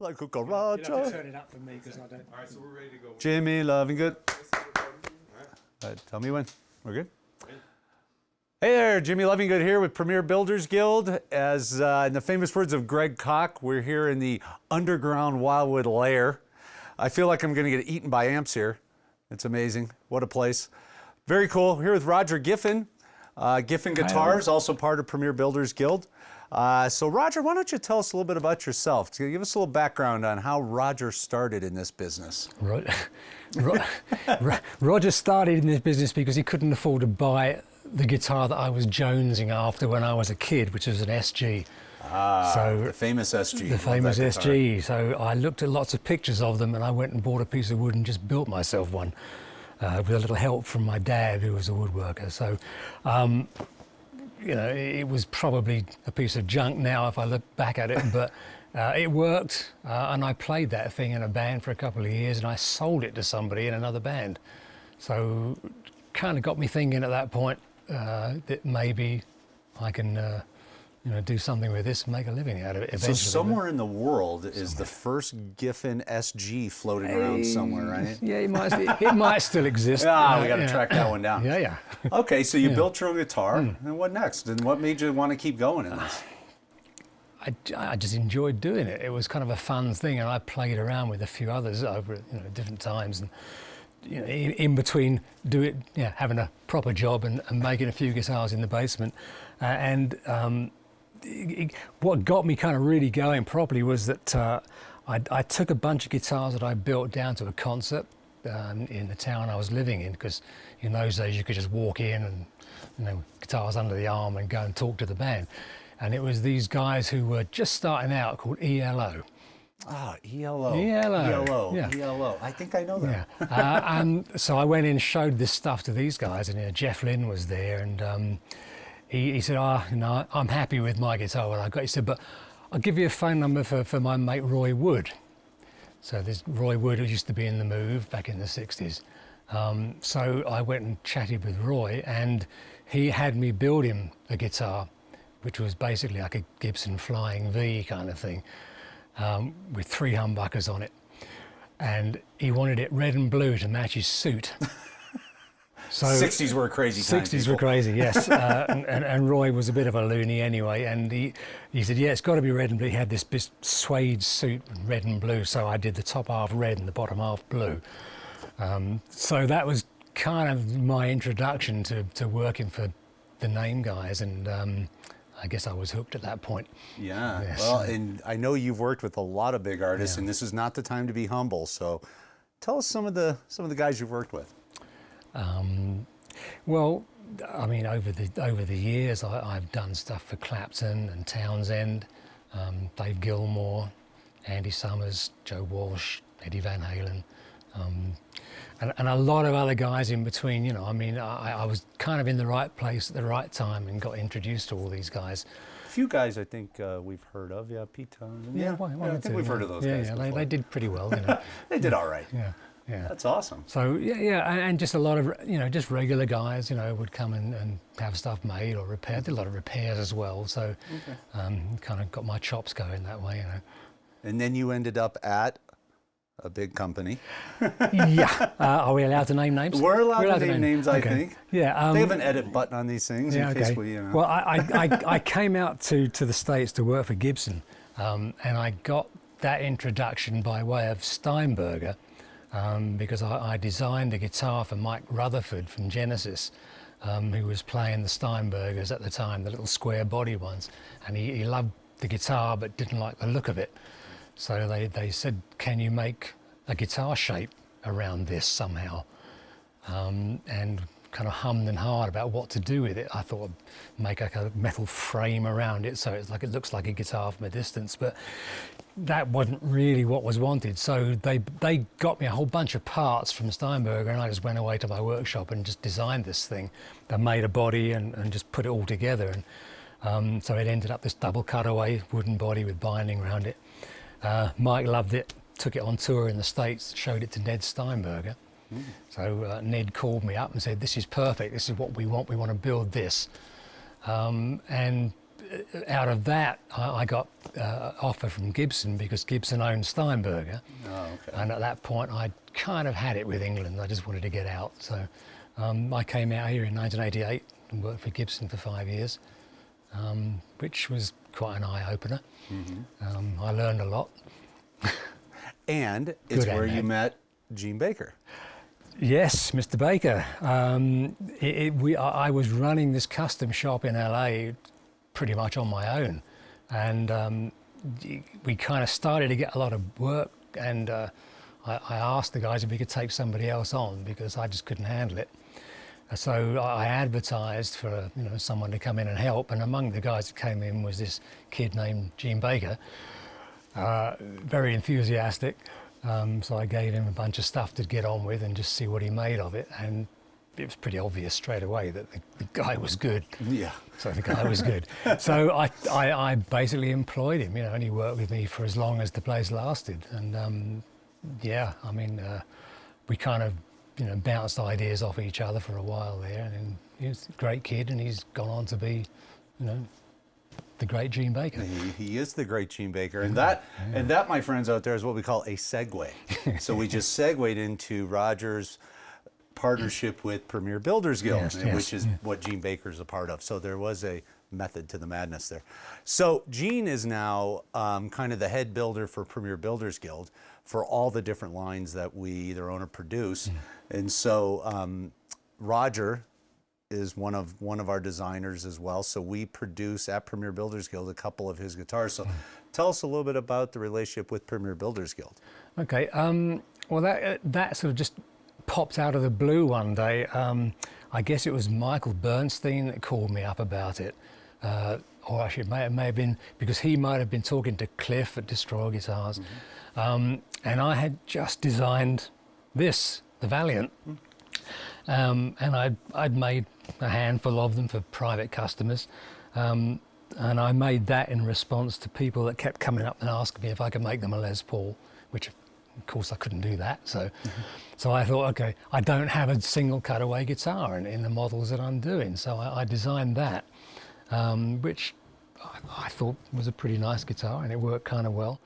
like a garage. You'll have to turn it up for me because I don't. All right, so we're ready to go. Jimmy Lovinggood. All right. Tell me when. We're good? Hey there, Jimmy Lovinggood here with Premier Builders Guild. As in the famous words of Greg Koch, we're here in the underground Wildwood lair. I feel like I'm going to get eaten by amps here. It's amazing. What a place. Very cool. Here with Roger Giffin. Giffin Guitars, also part of Premier Builders Guild. So Roger, why don't you tell us a little bit about yourself? Give us a little background on how Roger started in this business. Roger started in this business because he couldn't afford to buy the guitar that I was jonesing after when I was a kid, which was an SG. So the famous SG. The famous SG. So I looked at lots of pictures of them and I went and bought a piece of wood and just built myself one with a little help from my dad, who was a woodworker. So, you know, it was probably a piece of junk now if I look back at it, but it worked. And I played that thing in a band for a couple of years and I sold it to somebody in another band. So kind of got me thinking at that point that maybe I can you know, do something with this and make a living out of it eventually. So somewhere in the world is the first Giffin SG floating around somewhere, right? Yeah, it might still exist. We got to track that one down. Yeah. Okay, so you built your own guitar, and what next? And what made you want to keep going in this? I just enjoyed doing it. It was kind of a fun thing, and I played around with a few others over different times, and you know, in between having a proper job and making a few guitars in the basement, what got me kind of really going properly was that I took a bunch of guitars that I built down to a concert in the town I was living in, because in those days you could just walk in and guitars under the arm and go and talk to the band. And it was these guys who were just starting out called ELO. Ah, ELO. ELO. Yeah. ELO. I think I know that. Yeah. And so I went in and showed this stuff to these guys, and Jeff Lynne was there, and he said, I'm happy with my guitar, what I got. He said, but I'll give you a phone number for my mate Roy Wood. So this Roy Wood, who used to be in The Move back in the 60s. So I went and chatted with Roy, and he had me build him a guitar, which was basically like a Gibson Flying V kind of thing, with 3 humbuckers on it. And he wanted it red and blue to match his suit. So 60s were a crazy time. 60s were crazy, yes. And Roy was a bit of a loony anyway, and he said, yeah, it's got to be red and blue. He had this suede suit, red and blue, so I did the top half red and the bottom half blue. So that was kind of my introduction to working for the name guys, and I guess I was hooked at that point. Yeah, yes. Well, and I know you've worked with a lot of big artists, and this is not the time to be humble, so tell us some of the guys you've worked with. Well, I mean, over the years, I've done stuff for Clapton and Townsend, Dave Gilmour, Andy Summers, Joe Walsh, Eddie Van Halen, and a lot of other guys in between. You know, I mean, I was kind of in the right place at the right time and got introduced to all these guys. A few guys I think we've heard of, Pete Townsend. I think we've heard of those guys. Yeah, they did pretty well. You know. They did all right. Yeah, that's awesome. So and just a lot of just regular guys would come and have stuff made or repaired. Did a lot of repairs as well. So kind of got my chops going that way. And then you ended up at a big company. Yeah. Are we allowed to name names? We're allowed to name names, I think. Yeah. They have an edit button on these things in case we. Well, I came out to the States to work for Gibson, and I got that introduction by way of Steinberger. Because I designed a guitar for Mike Rutherford from Genesis, who was playing the Steinbergers at the time, the little square body ones, and he loved the guitar but didn't like the look of it. So they said, can you make a guitar shape around this somehow? And kind of hummed and hawed about what to do with it. I thought I'd make like a metal frame around it so it looks like a guitar from a distance, but that wasn't really what was wanted. So they got me a whole bunch of parts from Steinberger, and I just went away to my workshop and just designed this thing. I made a body and just put it all together. And so it ended up this double cutaway wooden body with binding around it. Mike loved it, took it on tour in the States, showed it to Ned Steinberger. So Ned called me up and said, this is perfect, this is what we want to build this. And out of that, I got offer from Gibson because Gibson owned Steinberger. Oh, okay. And at that point, I'd kind of had it with England. I just wanted to get out. So I came out here in 1988 and worked for Gibson for 5 years, which was quite an eye-opener. I learned a lot. And it's Good where and you bad. met Gene Baker. Yes, Mr. Baker. I was running this custom shop in LA pretty much on my own. And we kind of started to get a lot of work, and I asked the guys if we could take somebody else on because I just couldn't handle it. So I advertised for someone to come in and help, and among the guys that came in was this kid named Gene Baker, very enthusiastic. So I gave him a bunch of stuff to get on with and just see what he made of it, and it was pretty obvious straight away that the guy was good. Yeah. So the guy was good. So I basically employed him, and he worked with me for as long as the place lasted. And we kind of bounced ideas off each other for a while there. And he's a great kid, and he's gone on to be, the great Gene Baker. He is the great Gene Baker, and that, my friends out there, is what we call a segue. So we just segued into Roger's partnership with Premier Builders Guild, which is what Gene Baker's a part of. So there was a method to the madness there. So Gene is now kind of the head builder for Premier Builders Guild for all the different lines that we either own or produce. And so Roger is one of our designers as well. So we produce at Premier Builders Guild a couple of his guitars. So tell us a little bit about the relationship with Premier Builders Guild. Okay, well that sort of just popped out of the blue one day. I guess it was Michael Bernstein that called me up about it. Or actually it may have been because he might have been talking to Cliff at Destroyer Guitars. And I had just designed this, the Valiant. And I'd made a handful of them for private customers. And I made that in response to people that kept coming up and asking me if I could make them a Les Paul, which of course I couldn't do that. So I thought, okay, I don't have a single cutaway guitar in the models that I'm doing. So I designed that, which I thought was a pretty nice guitar, and it worked kind of well.